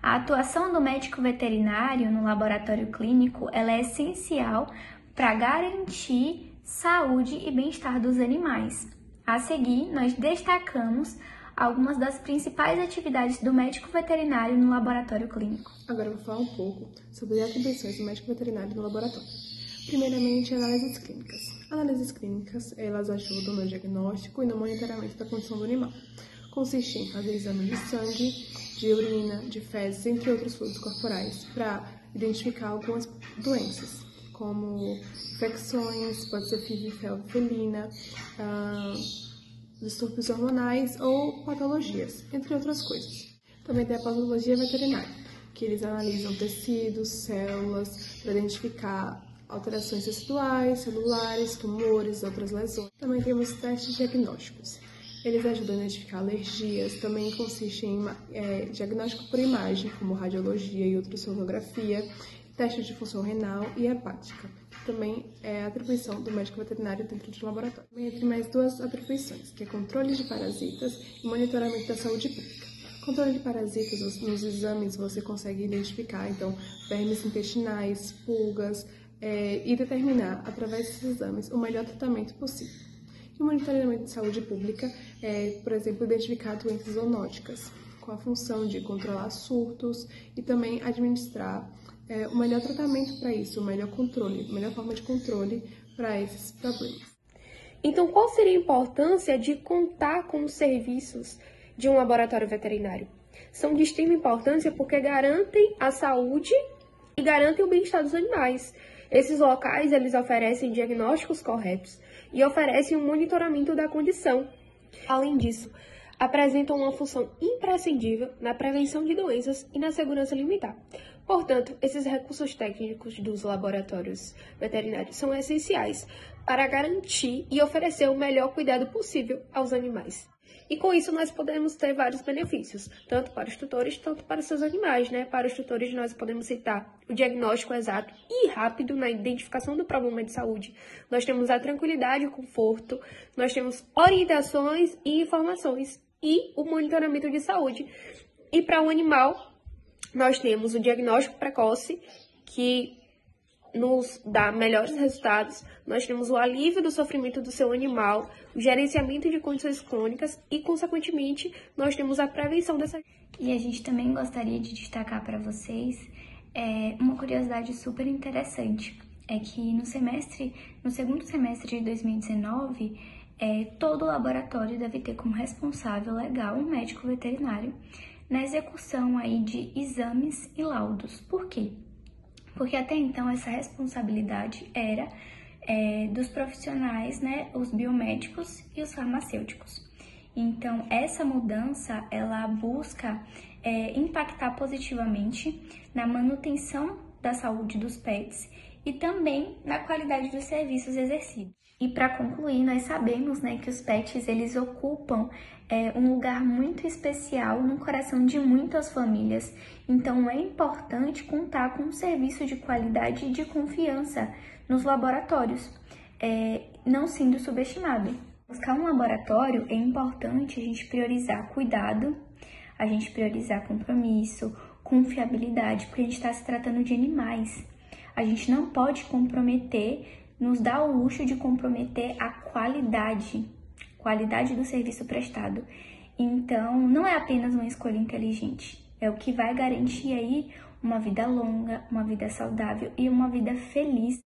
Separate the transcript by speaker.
Speaker 1: A atuação do médico veterinário no laboratório clínico ela é essencial para garantir saúde e bem-estar dos animais. A seguir, nós destacamos algumas das principais atividades do médico veterinário no laboratório clínico.
Speaker 2: Agora eu vou falar um pouco sobre as atribuições do médico veterinário no laboratório. Primeiramente, análises clínicas. Análises clínicas, elas ajudam no diagnóstico e no monitoramento da condição do animal. Consiste em fazer exame de sangue, de urina, de fezes, entre outros fluidos corporais, para identificar algumas doenças, como infecções, pode ser FIV felina, distúrbios hormonais ou patologias, entre outras coisas. Também tem a patologia veterinária, que eles analisam tecidos, células, para identificar alterações teciduais, celulares, tumores, outras lesões. Também temos testes diagnósticos. Eles ajudam a identificar alergias, também consiste em diagnóstico por imagem, como radiologia e ultrassonografia, testes de função renal e hepática. Também é a atribuição do médico veterinário dentro do laboratório. Também tem mais duas atribuições, que é controle de parasitas e monitoramento da saúde pública. Controle de parasitas, nos exames você consegue identificar, então, vermes intestinais, pulgas, e determinar, através desses exames, o melhor tratamento possível. E o monitoramento de saúde pública é, por exemplo, identificar doenças zoonóticas, com a função de controlar surtos e também administrar o melhor tratamento para isso, o melhor controle, a melhor forma de controle para esses problemas.
Speaker 3: Então, qual seria a importância de contar com os serviços de um laboratório veterinário? São de extrema importância porque garantem a saúde e garantem o bem-estar dos animais. Esses locais, eles oferecem diagnósticos corretos e oferecem um monitoramento da condição. Além disso, apresentam uma função imprescindível na prevenção de doenças e na segurança alimentar. Portanto, esses recursos técnicos dos laboratórios veterinários são essenciais para garantir e oferecer o melhor cuidado possível aos animais. E com isso nós podemos ter vários benefícios, tanto para os tutores, tanto para os seus animais, né? Para os tutores nós podemos citar o diagnóstico exato e rápido na identificação do problema de saúde. Nós temos a tranquilidade e o conforto, nós temos orientações e informações e o monitoramento de saúde. E para o animal, nós temos o diagnóstico precoce, que nos dá melhores resultados. Nós temos o alívio do sofrimento do seu animal, o gerenciamento de condições crônicas e, consequentemente, nós temos a prevenção dessa...
Speaker 1: E a gente também gostaria de destacar para vocês uma curiosidade super interessante. É que no segundo semestre de 2019, todo laboratório deve ter como responsável legal um médico veterinário na execução aí de exames e laudos. Por quê? Porque até então essa responsabilidade era dos profissionais, né, os biomédicos e os farmacêuticos. Então, essa mudança, ela busca impactar positivamente na manutenção da saúde dos pets e também na qualidade dos serviços exercidos. E para concluir, nós sabemos, né, que os pets eles ocupam um lugar muito especial no coração de muitas famílias. Então é importante contar com um serviço de qualidade e de confiança nos laboratórios, não sendo subestimado. Buscar um laboratório é importante a gente priorizar cuidado, a gente priorizar compromisso, confiabilidade, porque a gente está se tratando de animais. A gente não pode nos dá o luxo de comprometer a qualidade do serviço prestado. Então, não é apenas uma escolha inteligente, é o que vai garantir aí uma vida longa, uma vida saudável e uma vida feliz.